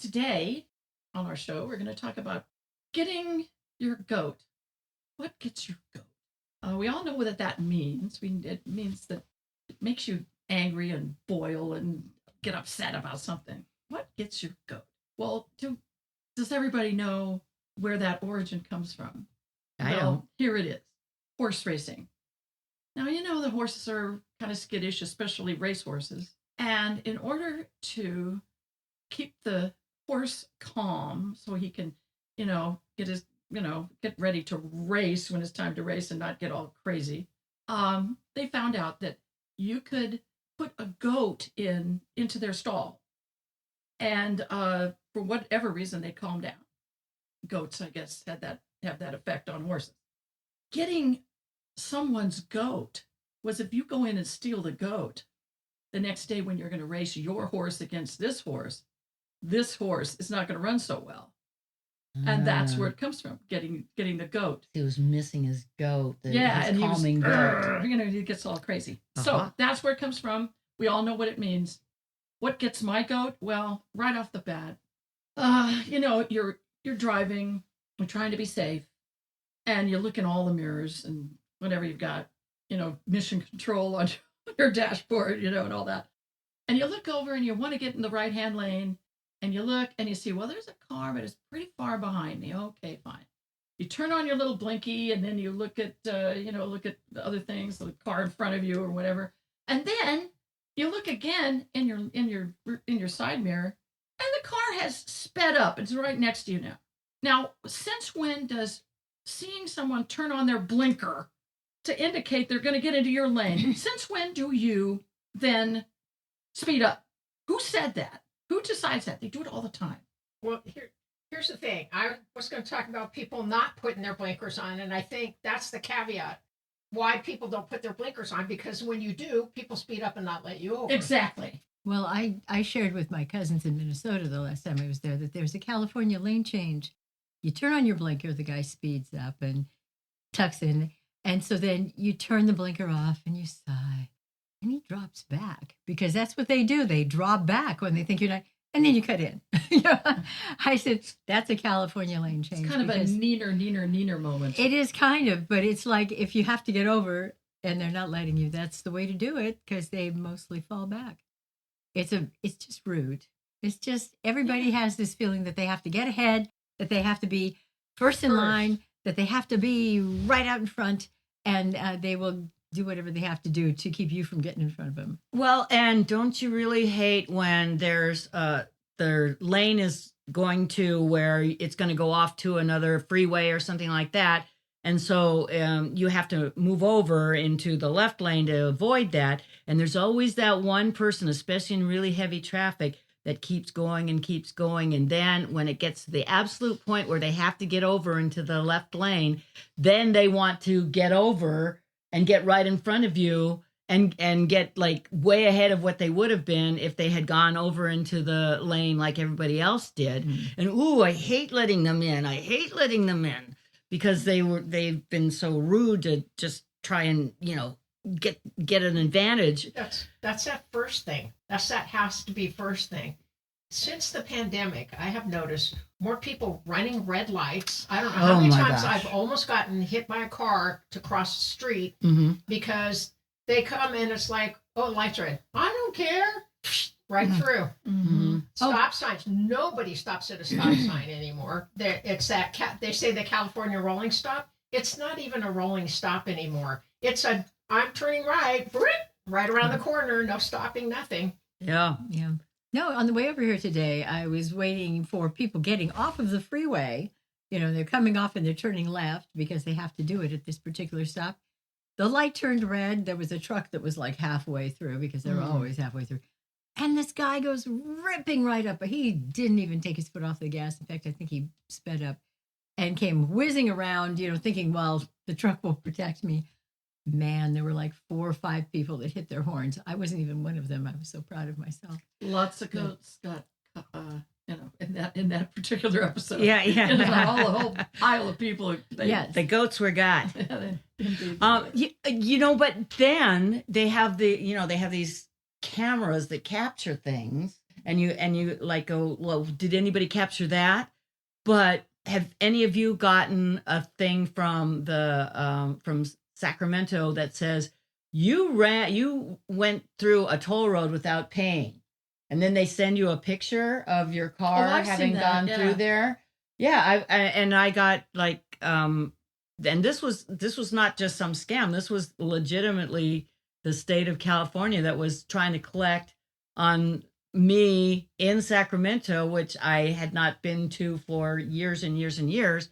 Today on our show, we're going to talk about getting your goat. What gets your goat? We all know what that means. It means that it makes you angry and boil and get upset about something. What gets your goat? Well, does everybody know where that origin comes from? I don't. Here it is. Horse racing. Now, you know the horses are kind of skittish, especially race horses. And in order to keep the horse calm so he can, get ready to race when it's time to race and not get all crazy, they found out that you could put a goat into their stall. And for whatever reason, they calm down. Goats, I guess, have that effect on horses. Getting someone's goat was if you go in and steal the goat, the next day when you're going to race your horse against this horse is not going to run so well. And that's where it comes from, getting the goat. He was missing his goat. His calming goat. He gets all crazy. So that's where it comes from. We all know what it means. What gets my goat? Well, right off the bat, you're driving, you're trying to be safe, and you look in all the mirrors and whatever you've got, mission control on your dashboard, and all that. And you look over and you want to get in the right-hand lane, and you look and you see, well, there's a car, but it's pretty far behind me. Okay, fine. You turn on your little blinky, and then you look at the other things, the car in front of you or whatever. And then you look again in your side mirror, and the car has sped up. It's right next to you now. Now, since when does seeing someone turn on their blinker to indicate they're going to get into your lane, since when do you then speed up? Who said that? Who decides that? They do it all the time. Well, here's the thing. I was going to talk about people not putting their blinkers on, and I think that's the caveat. Why people don't put their blinkers on, because when you do, people speed up and not let you over. Exactly. Well, I shared with my cousins in Minnesota the last time I was there that there's a California lane change. You turn on your blinker, the guy speeds up and tucks in. And so then you turn the blinker off and you sigh. And he drops back because that's what they do. They drop back when they think you're not. And then you cut in. I said, that's a California lane change. It's kind of a neener moment. It is kind of, but it's like if you have to get over and they're not letting you, that's the way to do it because they mostly fall back. It's just rude. It's just everybody has this feeling that they have to get ahead, that they have to be first in line, that they have to be right out in front, and they will do whatever they have to do to keep you from getting in front of them. Well, and don't you really hate when their lane is going to where it's going to go off to another freeway or something like that, and so you have to move over into the left lane to avoid that, and there's always that one person, especially in really heavy traffic, that keeps going, and then when it gets to the absolute point where they have to get over into the left lane, then they want to get over and get right in front of you and get like way ahead of what they would have been if they had gone over into the lane like everybody else did. And I hate letting them in. Because they've been so rude to just try and, get an advantage. That's that first thing. That has to be first thing. Since the pandemic, I have noticed more people running red lights. I don't know how many times I've almost gotten hit by a car to cross the street because they come and it's like, oh, light's red. I don't care. Right through. Stop signs. Nobody stops at a stop sign anymore. It's that they say the California rolling stop. It's not even a rolling stop anymore. It's I'm turning right around the corner. No stopping, nothing. Yeah. No, on the way over here today, I was waiting for people getting off of the freeway. They're coming off and they're turning left because they have to do it at this particular stop. The light turned red. There was a truck that was like halfway through because they're always halfway through. And this guy goes ripping right up. But he didn't even take his foot off the gas. In fact, I think he sped up and came whizzing around, thinking, well, the truck will protect me. Man, there were like 4 or 5 people that hit their horns. I wasn't even one of them. I was so proud of myself. Lots of goats got, in that particular episode. Yeah. A whole pile of people. The goats were got. Indeed. But then they have these cameras that capture things, and you like go, well, did anybody capture that? But have any of you gotten a thing from the from Sacramento that says you went through a toll road without paying, and then they send you a picture of your car I've having seen that, gone yeah. through there? Yeah, I got like and this was not just some scam. This was legitimately the state of California that was trying to collect on me in Sacramento, which I had not been to for years and years and years,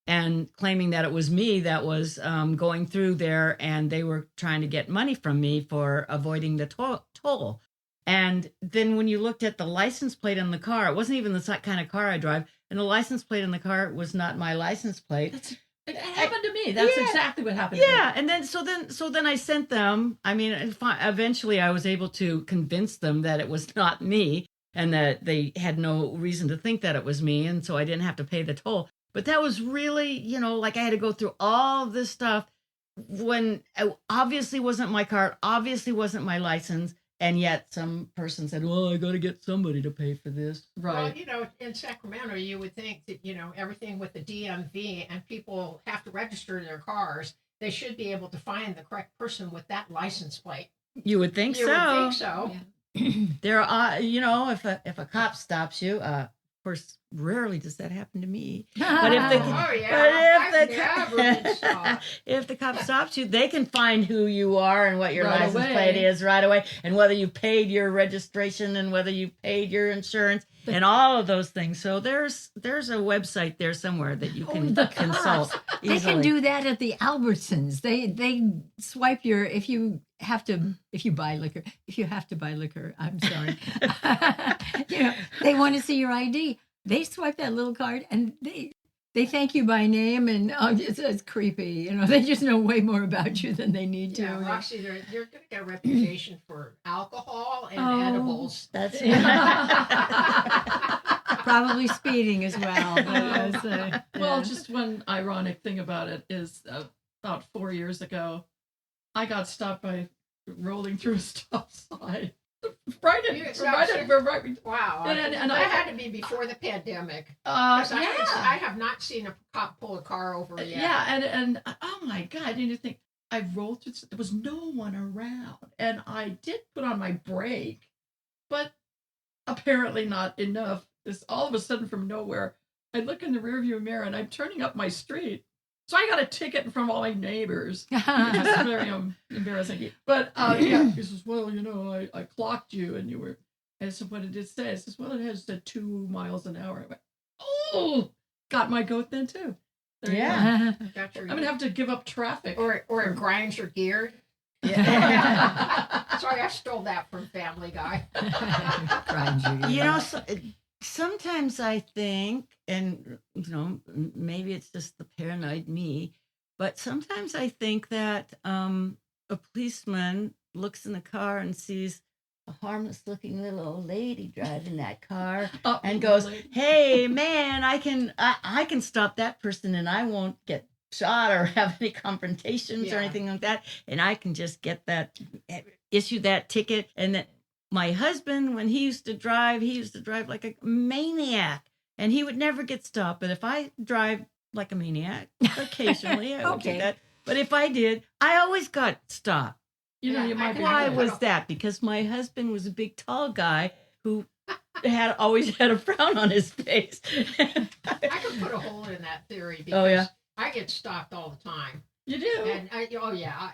and claiming that it was me that was going through there, and they were trying to get money from me for avoiding the toll. And then when you looked at the license plate on the car, it wasn't even the kind of car I drive, and the license plate on the car was not my license plate. It happened to me. That's exactly what happened. Yeah, and then so then I sent them. I mean, eventually I was able to convince them that it was not me and that they had no reason to think that it was me, and so I didn't have to pay the toll. But that was really, like I had to go through all of this stuff when it obviously wasn't my car, obviously wasn't my license, and yet some person said, "Well, I got to get somebody to pay for this." Right. Well, in Sacramento, you would think that, everything with the DMV and people have to register their cars, they should be able to find the correct person with that license plate. You would think You so. would think so. Yeah. There are, if a cop stops you, of course, rarely does that happen to me. But if the Oh, yeah. but I've never been stopped. if the cop stops you, they can find who you are and what your Right license away. plate is right away, and whether you paid your registration and whether you paid your insurance and all of those things. So there's a website there somewhere that you can consult They easily. can do that at the Albertsons. They swipe your if you have to buy liquor. If you have to buy liquor, I'm sorry. They want to see your ID. They swipe that little card and they thank you by name, and it's creepy. They just know way more about you than they need to. Yeah, Roxie, they're going to get a reputation for alcohol and Oh. edibles. That's Probably speeding as well. But, Well, yeah. just one ironic thing about it is about 4 years ago, I got stopped by rolling through a stop sign. Right Wow. And that I had to be before the pandemic. yeah. 'Cause I have not seen a cop pull a car over yet. Yeah, and oh my God, I didn't think I rolled through. There was no one around, and I did put on my brake, but apparently not enough. This all of a sudden from nowhere, I look in the rearview mirror and I'm turning up my street, so I got a ticket in front of all my neighbors, which is very embarrassing. But yeah, he says, "Well, I clocked you, and you were." And I said, "What did it say?" I says, "Well, it has 2 miles an hour." I went, "Oh, got my goat then too." There you go. Yeah. Got your- I'm gonna have to give up traffic. or it grinds your gear. Yeah. Sorry, I stole that from Family Guy. Grind you. Sometimes I think, and maybe it's just the paranoid me, but sometimes I think that a policeman looks in the car and sees a harmless-looking little old lady driving that car and goes, "Hey, man, I can stop that person, and I won't get shot or have any confrontations or Yeah. anything like that, and I can just issue that ticket." And then my husband, when he used to drive like a maniac, and he would never get stopped. But if I drive like a maniac, occasionally I would do Okay. that. But if I did, I always got stopped. You Yeah, might be Why right. was that? Because my husband was a big, tall guy who always had a frown on his face. I could put a hole in that theory because Oh, yeah? I get stopped all the time. You do. And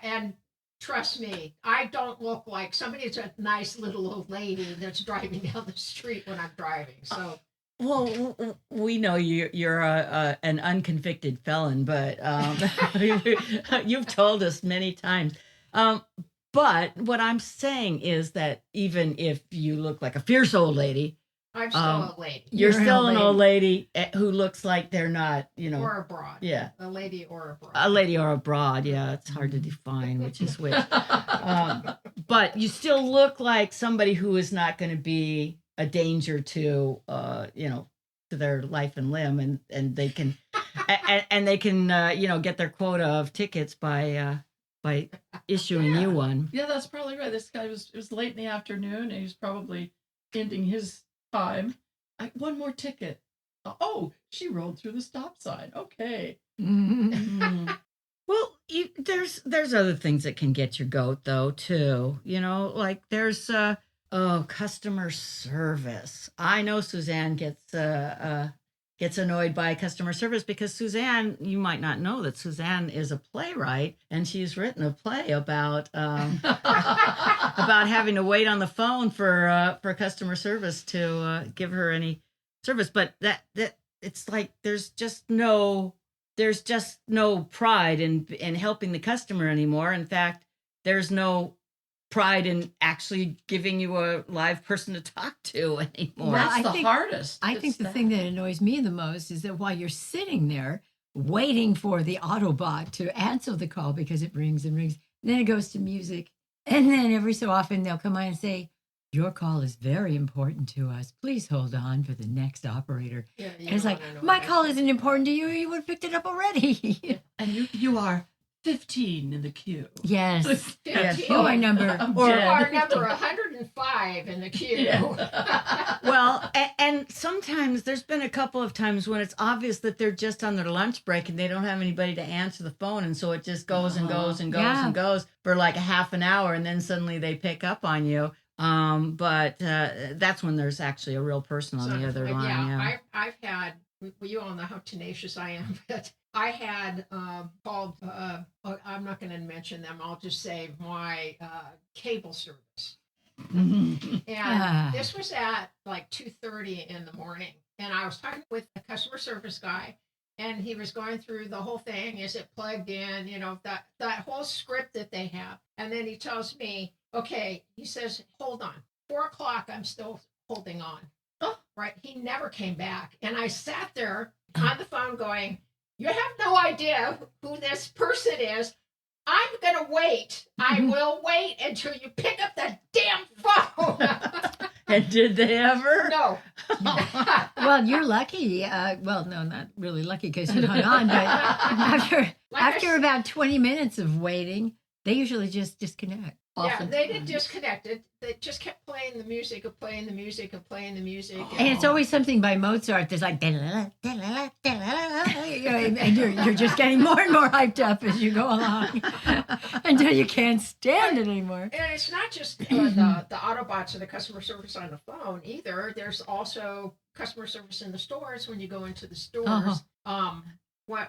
and trust me, I don't look like somebody's a nice little old lady that's driving down the street when I'm driving. So Well, we know you're an unconvicted felon, but you've told us many times. But what I'm saying is that even if you look like a fierce old lady, I'm still a lady. you're You're an still old an old lady who looks like they're not, Or a broad. yeah. A lady or a broad. A lady or a broad. Yeah, it's hard to define which is which. But you still look like somebody who is not going to be a danger to, to their life and limb, and they can, and they can, get their quota of tickets by issuing you one. Yeah, that's probably right. This guy it was late in the afternoon, and he was probably ending his time. One more ticket. Oh, she rolled through the stop sign. Okay. Mhm. Well, there's other things that can get your goat though too. Like there's customer service. I know Suzanne gets annoyed by customer service because Suzanne, you might not know that Suzanne is a playwright and she's written a play about about having to wait on the phone for customer service to give her any service. But that it's like there's just no pride in helping the customer anymore. In fact, there's no pride in actually giving you a live person to talk to anymore. Well, That's I the think- hardest. I think the thing that annoys me the most is that while you're sitting there waiting for the Autobot to answer the call because it rings and rings, then it goes to music. And then every so often they'll come on and say, your call is very important to us. Please hold on for the next operator. Yeah, And it's like, my call isn't important to you. You would have picked it up already. And you are 15 in the queue. Yes. 15. You are number. I'm You dead. are number 105 in the queue. Yeah. Well, and sometimes there's been a couple of times when it's obvious that they're just on their lunch break and they don't have anybody to answer the phone. And so it just goes and goes and goes Yeah. and goes for like a half an hour. And then suddenly they pick up on you. But that's when there's actually a real person on the other line. Yeah. I've had, well, you all know how tenacious I am, but I had called, I'm not going to mention them, I'll just say my cable service. And this was at like 2:30 in the morning. And I was talking with a customer service guy, and he was going through the whole thing. Is it plugged in? That whole script that they have. And then he tells me, okay, he says, hold on. 4:00, I'm still holding on. Oh. Right. He never came back. And I sat there on the phone going, you have no idea who this person is. I'm going to wait. I will wait until you pick up that damn phone. And did they ever? No. Well, you're lucky. Well, no, not really lucky because you hung on. But after about 20 minutes of waiting, they usually just disconnect. Yeah, they didn't disconnect it. They just kept playing the music and playing the music and playing the music. And it's always something by Mozart that's like, and you're just getting more and more hyped up as you go along until you can't stand it anymore. And it's not just the Autobots or the customer service on the phone either. There's also customer service in the stores when you go into the stores.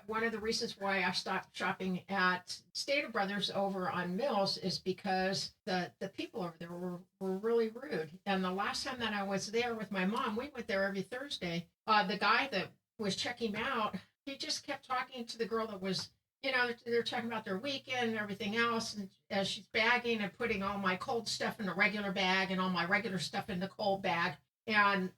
One of the reasons why I stopped shopping at Stater Brothers over on Mills is because the people over there were really rude. And the last time that I was there with my mom, we went there every Thursday. The guy that was checking me out, he just kept talking to the girl that was, they're talking about their weekend and everything else. And as she's bagging and putting all my cold stuff in a regular bag and all my regular stuff in the cold bag. And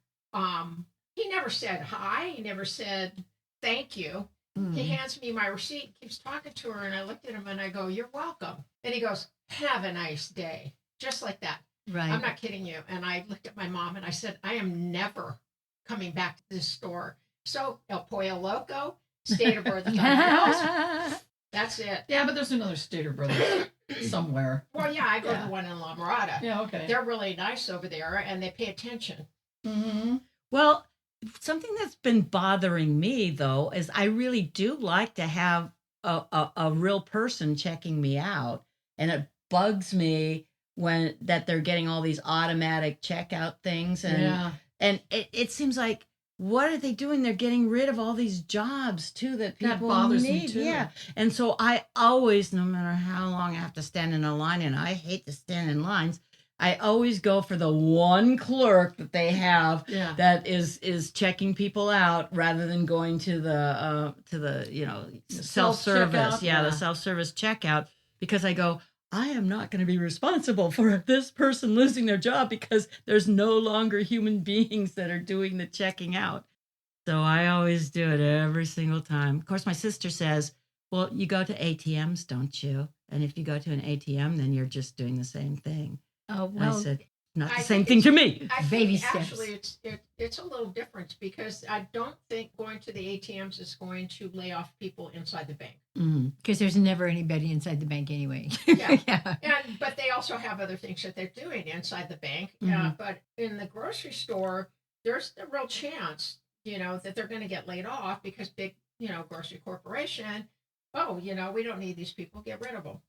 he never said hi. He never said thank you. He hands me my receipt, keeps talking to her, and I looked at him and I go, you're welcome. And he goes, have a nice day. Just like that. Right. I'm not kidding you. And I looked at my mom and I said, I am never coming back to this store. So El Pollo Loco, Stater Brothers, that's it. Yeah, but there's another Stater Brothers somewhere. Well, yeah, I go to the one in La Mirada. Yeah, okay. They're really nice over there and they pay attention. Mm-hmm. Well, something that's been bothering me though is I really do like to have a real person checking me out, and it bugs me when that they're getting all these automatic checkout things, and it seems like, what are they doing? They're getting rid of all these jobs too that people That bothers need. me too. Yeah, and so I always, no matter how long I have to stand in a line, and I hate to stand in lines, I always go for the one clerk that they have that is checking people out, rather than going to the self-service. The self-service checkout, because I go, I am not going to be responsible for this person losing their job because there's no longer human beings that are doing the checking out. So I always do it every single time. Of course, my sister says, well, you go to ATMs, don't you? And if you go to an ATM, then you're just doing the same thing. Oh, And well, I said, not the I same think thing to me. I Baby think steps. actually it's a little different because I don't think going to the ATMs is going to lay off people inside the bank. because there's never anybody inside the bank anyway. Yeah. But they also have other things that they're doing inside the bank. Mhm. But in the grocery store, there's a real chance, that they're going to get laid off because big, grocery corporation, oh, we don't need these people, get rid of them.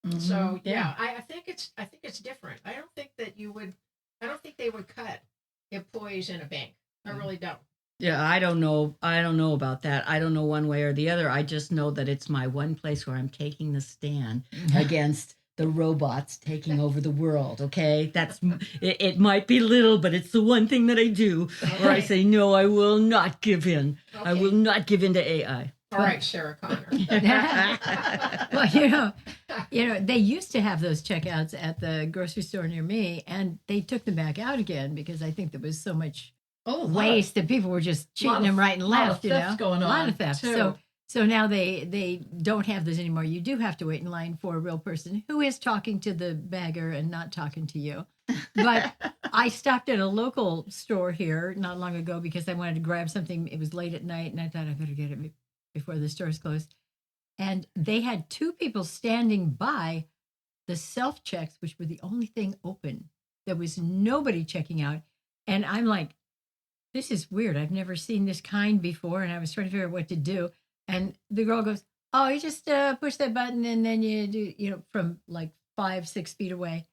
Mhm. So yeah, I think it's different. I don't think they would cut employees in a bank. I really don't. Yeah, I don't know. I don't know about that. I don't know one way or the other. I just know that it's my one place where I'm taking the stand against the robots taking over the world. Okay, it might be little, but it's the one thing that I do where I say no. I will not give in. Okay. I will not give in to AI. All right, Sarah Connor. Well, they used to have those checkouts at the grocery store near me, and they took them back out again because I think there was so much waste that people were just cheating them right and left. Going on. A lot of theft. Too. So now they don't have those anymore. You do have to wait in line for a real person who is talking to the bagger and not talking to you. But I stopped at a local store here not long ago because I wanted to grab something. It was late at night, and I thought I better get it before the stores closed. And they had two people standing by the self-checks, which were the only thing open. There was nobody checking out. And I'm like, this is weird. I've never seen this kind before. And I was trying to figure out what to do. And the girl goes, oh, you just push that button and then you do, from like 5-6 feet away.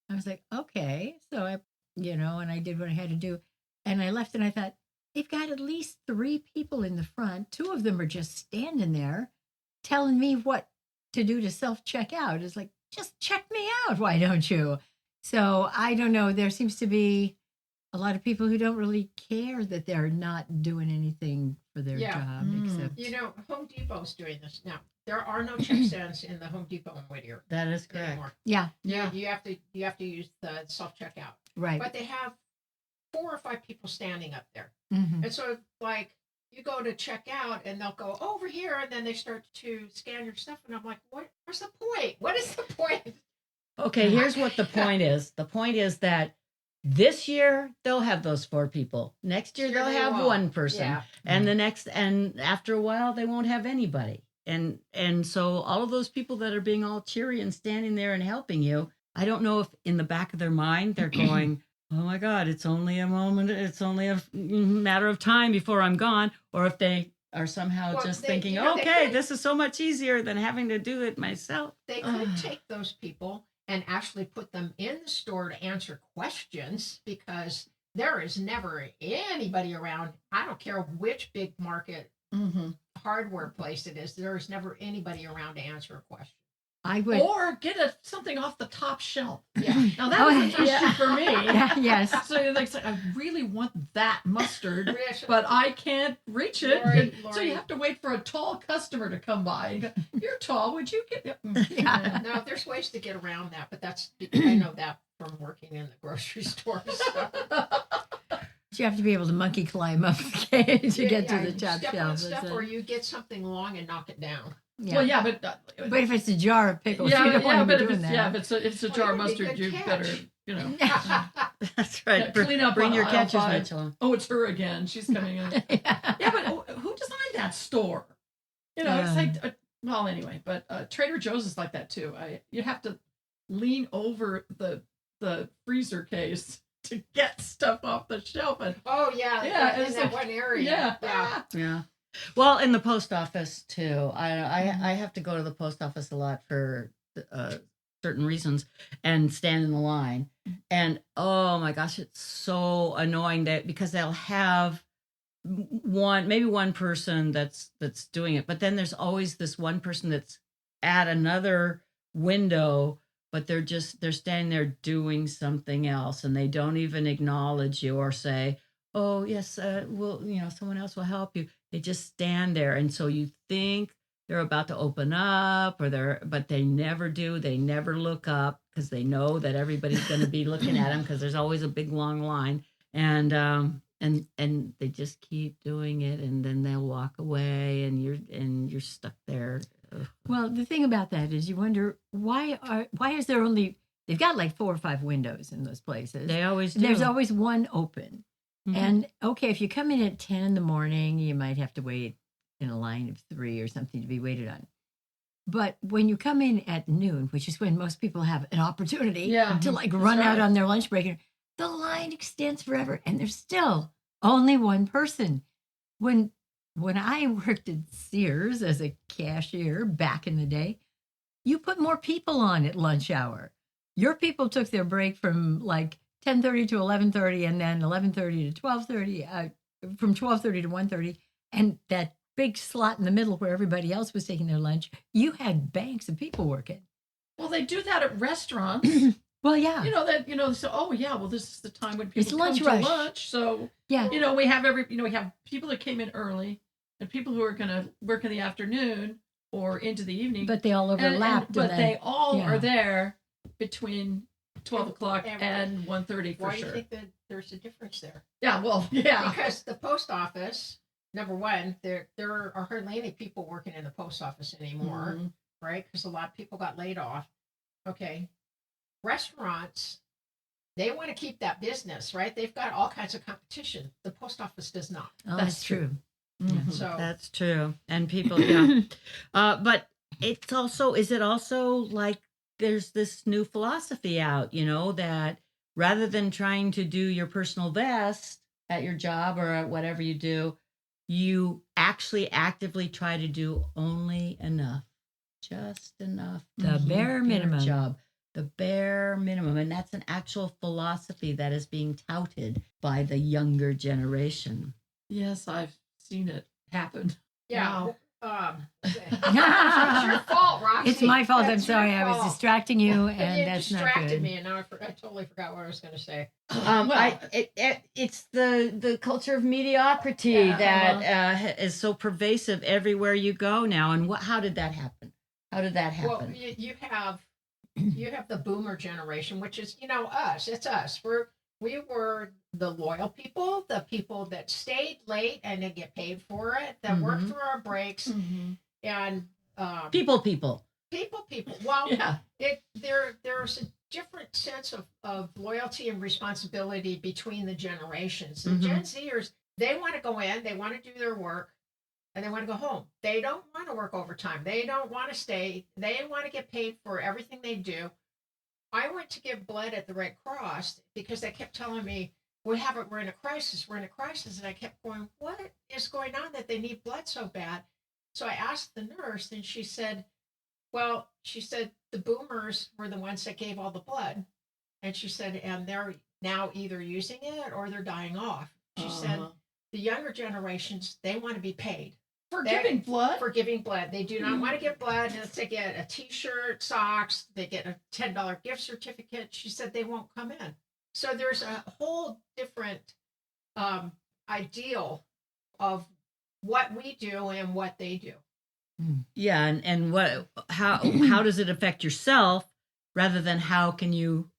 I was like, okay. So I, and I did what I had to do. And I left and I thought, they've got at least 3 people in the front. 2 of them are just standing there telling me what to do to self-check out. It's like, just check me out. Why don't you? So I don't know. There seems to be a lot of people who don't really care that they're not doing anything for their job. Except, Home Depot's doing this now. There are no check stands in the Home Depot in Whittier. That is correct. Anymore. Yeah. You have to use the self-checkout. Right. But they have 4 or 5 people standing up there. Mm-hmm. And so like you go to check out and they'll go over here and then they start to scan your stuff and I'm like, what's the point? What is the point? Okay, here's what the point is. The point is that this year they'll have those 4 people. Next year they'll have 1 person. Yeah. And after a while they won't have anybody. And so all of those people that are being all cheery and standing there and helping you, I don't know if in the back of their mind they're going, oh my God, it's only a moment. It's only a matter of time before I'm gone. Or if they are somehow thinking, okay, this is so much easier than having to do it myself. They could take those people and actually put them in the store to answer questions because there is never anybody around. I don't care which big market hardware place it is. There is never anybody around to answer a question. I would, or get something off the top shelf. Yeah. Now that was an issue for me. Yes. So like, I really want that mustard, but I can't reach it. Lori. So you have to wait for a tall customer to come by and go, "You're tall. Would you get?" Yeah. No, there's ways to get around that, but I know that from working in the grocery store. So. You have to be able to monkey climb up to get to the top step shelf. on stuff, or you get something long and knock it down. Yeah. Well, yeah, but if it's a jar of pickles, you don't want to be doing that. Yeah, but if it's a jar of mustard, you better, That's right. Clean up. Bring on your aisle catcher's 5. mitts along. Oh, it's her again. She's coming in. Yeah, but who designed that store? It's like, well, anyway, but Trader Joe's is like that too. You have to lean over the freezer case to get stuff off the shelf. And in that one area. Yeah. Well, in the post office too. I have to go to the post office a lot for certain reasons and stand in the line. And oh my gosh, it's so annoying because they'll have maybe one person that's doing it, but then there's always this one person that's at another window, but they're standing there doing something else, and they don't even acknowledge you or say, "Oh yes, someone else will help you." They just stand there, and so you think they're about to open up, but they never do. They never look up because they know that everybody's going to be looking at them because there's always a big long line, and they just keep doing it, and then they'll walk away, and you're stuck there. Ugh. Well, the thing about that is you wonder why is there only, they've got like 4 or 5 windows in those places. They always do. There's always one open. Mm-hmm. And okay, if you come in at 10 in the morning, you might have to wait in a line of 3 or something to be waited on. But when you come in at noon, which is when most people have an opportunity to like run out on their lunch break, the line extends forever, and there's still Only one person. When I worked at Sears as a cashier back in the day, you put more people on at lunch hour. Your people took their break from like 10:30 to 11:30, and then 11:30 to 12:30, from 12:30 to 1:30, and that big slot in the middle where everybody else was taking their lunch, you had banks of people working. Well, they do that at restaurants. Well, yeah. So, oh yeah, well, this is the time when people It's lunch come rush. to lunch. So, Yeah. we have we have people that came in early and people who are going to work in the afternoon or into the evening. But they all overlapped. But they all yeah. are there between 12 o'clock and 1:30 for Why sure. do you think that there's a difference there? Yeah, well, yeah. Because the post office, number one, there are hardly any people working in the post office anymore, right? Because a lot of people got laid off. Okay. Restaurants, they want to keep that business, right? They've got all kinds of competition. The post office does not. Oh, that's true. Mhm. So That's true. And people, yeah. But it's also, is it also like there's this new philosophy out, that rather than trying to do your personal best at your job or at whatever you do, you actually actively try to do only enough, just enough. to The keep bare your minimum. job. The bare minimum. And that's an actual philosophy that is being touted by the younger generation. Yes, I've seen it happen. yeah. Wow. It's your fault, Roxie. It's my fault. I'm That's your sorry. I was fault. distracting you, And and you that's not distracted good. me, and now I totally forgot what I was going to say. It's the culture of mediocrity Yeah, that is so pervasive everywhere you go now. And how did that happen? How did that Well, happen? you have the boomer generation, which is us. It's us. We were the loyal people, the people that stayed late and didn't get paid for it, that worked through our breaks, and People. people. Well, Yeah. there's a different sense of loyalty and responsibility between the generations. The Gen Zers, they want to go in, they want to do their work, and they want to go home. They don't want to work overtime. They don't want to stay. They want to get paid for everything they do. I went to give blood at the Red Cross because they kept telling me, we're in a crisis. We're in a crisis. And I kept going, what is going on that they need blood so bad? So I asked the nurse, and she said, the boomers were the ones that gave all the blood. And she said, and they're now either using it or they're dying off. She said, the younger generations, they want to be paid. For giving blood? For giving blood. They do not want to give blood. And they get a T-shirt, socks, they get a $10 gift certificate. She said they won't come in. So there's a whole different ideal of what we do and what they do. Yeah, and how does it affect yourself rather than how can you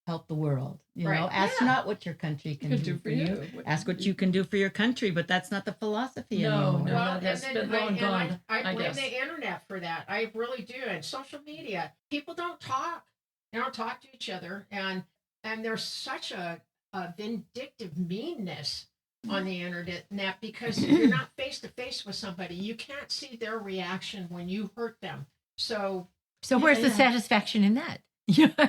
help the world? Right. Ask not what your country can do for you. Ask what you can do for your country, but that's not the philosophy anymore. No, Well, that's and been then long gone. I blame guess. the internet for that. I really do. And social media, people don't talk. They don't talk to each other, and there's such a vindictive meanness on the internet because you're not face to face with somebody. You can't see their reaction when you hurt them. So where's the Yeah. satisfaction in that?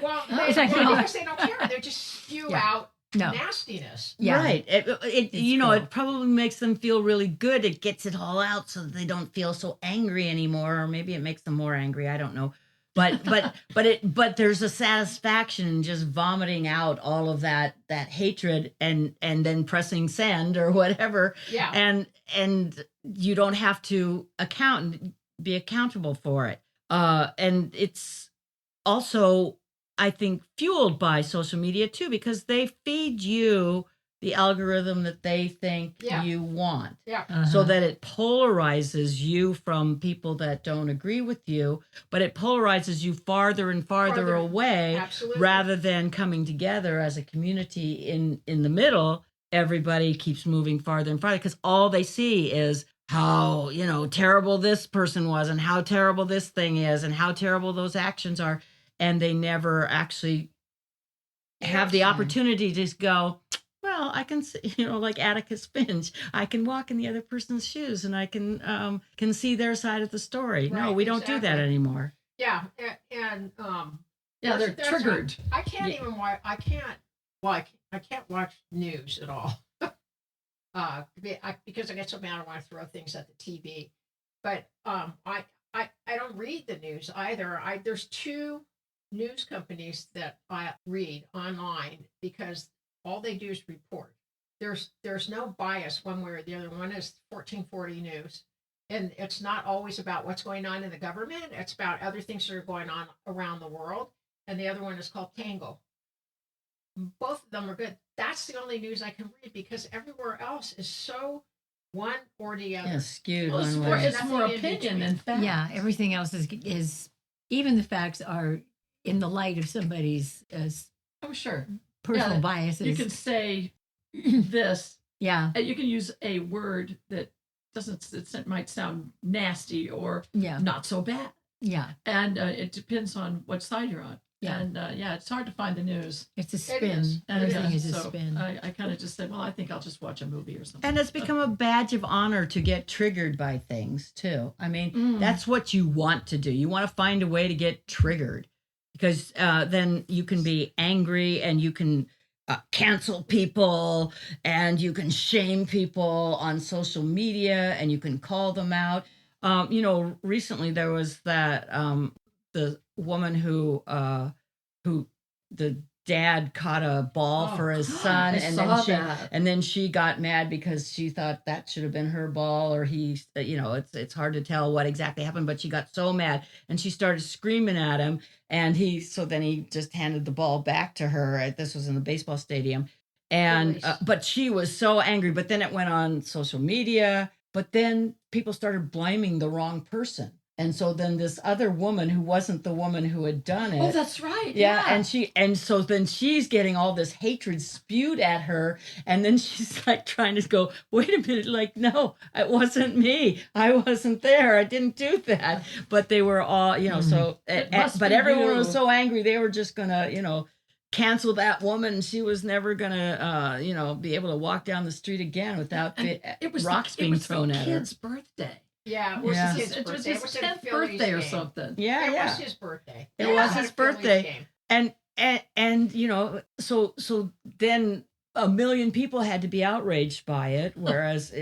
well, It's like, because they don't care. They just spew Yeah. out No. nastiness. Yeah. Right. It cool. it probably makes them feel really good. It gets it all out so that they don't feel so angry anymore, or maybe it makes them more angry. I don't know. But there's a satisfaction in just vomiting out all of that hatred and then pressing send or whatever. Yeah. And you don't have to be accountable for it. And it's also, I think, fueled by social media too, because they feed you the algorithm that they think Yeah. you want, Yeah. so that it polarizes you from people that don't agree with you, but it polarizes you farther and farther away, Absolutely. rather than coming together as a community in the middle. Everybody keeps moving farther and farther because all they see is how terrible this person was and how terrible this thing is and how terrible those actions are. And they never actually have the opportunity to just go, well, I can see, like Atticus Finch, I can walk in the other person's shoes and I can see their side of the story. No, Right, we don't do that exactly. anymore. Yeah. And Yeah, they're there's triggered. I can't even watch. I can't watch news at all. Because I get so mad I want to throw things at the TV. But I don't read the news either. There's two news companies that I read online because all they do is report. There's no bias one way or the other. One is 1440 News, and it's not always about what's going on in the government. It's about other things that are going on around the world. And the other one is called Tango. Both of them are good. That's the only news I can read because everywhere else is so one or the other. Yeah, skewed Well, one way. it's more opinion than fact. Yeah, everything else is even the facts are in the light of somebody's Oh, sure. personal biases. You can say this. Yeah. You can use a word that it might sound nasty or Yeah. not so bad. Yeah. And it depends on what side you're on. Yeah. And it's hard to find the news. It's a It spin. is. Everything Yeah, is a so spin. I kind of just said, well, I think I'll just watch a movie or something. And it's become a badge of honor to get triggered by things too. I mean, Mm. that's what you want to do. You want to find a way to get triggered because then you can be angry and you can cancel people and you can shame people on social media and you can call them out. Recently there was that the woman who the dad caught a ball Oh, for his God, son, I and saw then that. she got mad because she thought that should have been her ball, or it's hard to tell what exactly happened, but she got so mad and she started screaming at him, and then he just handed the ball back to her. This was in the baseball stadium, and Nice. but she was so angry. But then it went on social media. But then people started blaming the wrong person. And so then this other woman who wasn't the woman who had done it. Oh, that's right. Yeah, and so then she's getting all this hatred spewed at her, and then she's like trying to go, wait a minute, like, no, it wasn't me. I wasn't there. I didn't do that. But they were all, so It must but be everyone you. was so angry they were just gonna, cancel that woman, and she was never gonna be able to walk down the street again without rocks being thrown at her. It was the kid's birthday. Yeah, it was Yeah. his kid's It was birthday. his It was 10th a Phillies birthday or game. something. Yeah, It yeah. was his birthday. It Yeah, was at his a Phillies birthday. game. And so then a million people had to be outraged by it, whereas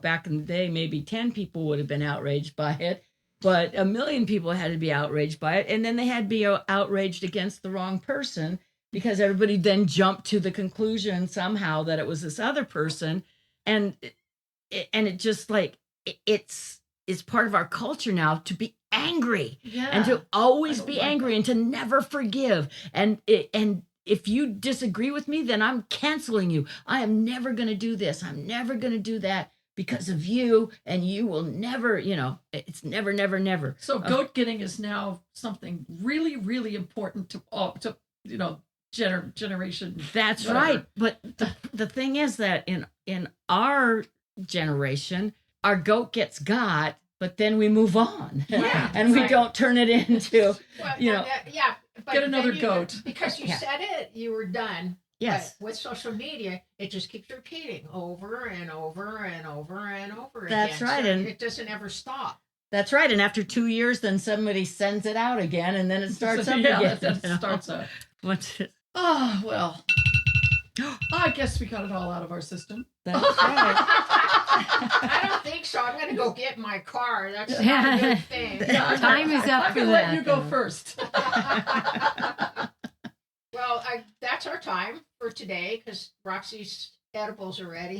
back in the day maybe 10 people would have been outraged by it, but a million people had to be outraged by it, and then they had to be outraged against the wrong person because everybody then jumped to the conclusion somehow that it was this other person, and it just like it's part of our culture now to be angry. Yeah. And to always I don't be like angry that. and to never forgive. And if you disagree with me, then I'm canceling you. I am never going to do this. I'm never going to do that because of you. And you will never, it's never, never, never. So goat getting is now something really, really important to generation. That's whatever. right. But the thing is that in our generation, our goat gets got, but then we move on. Yeah, and we right. don't turn it into, Well, yeah, but Get another then goat. Because you Yeah. said it, you were done. yes. But with social media, it just keeps repeating over and over and over and over That's again. right, So and- it doesn't ever stop. That's right. And after 2 years, then somebody sends it out again, and then it starts up Yeah, again. that starts up. What's it? Oh, well. I guess we got it all out of our system. That's right. I don't think so. I'm going to go get in my car. That's not a good thing. Time is up I'm for gonna that. let you go though. first. Well, that's our time for today because Roxy's edibles are ready.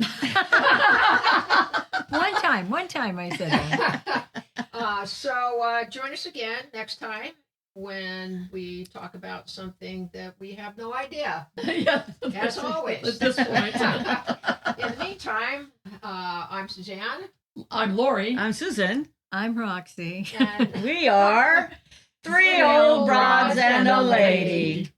One time I said that. So join us again next time when we talk about something that we have no idea. Yeah. As always. At this point. In the meantime, I'm Suzanne. I'm Lauri. I'm Susan. I'm Roxie. And We are three old broads and a lady.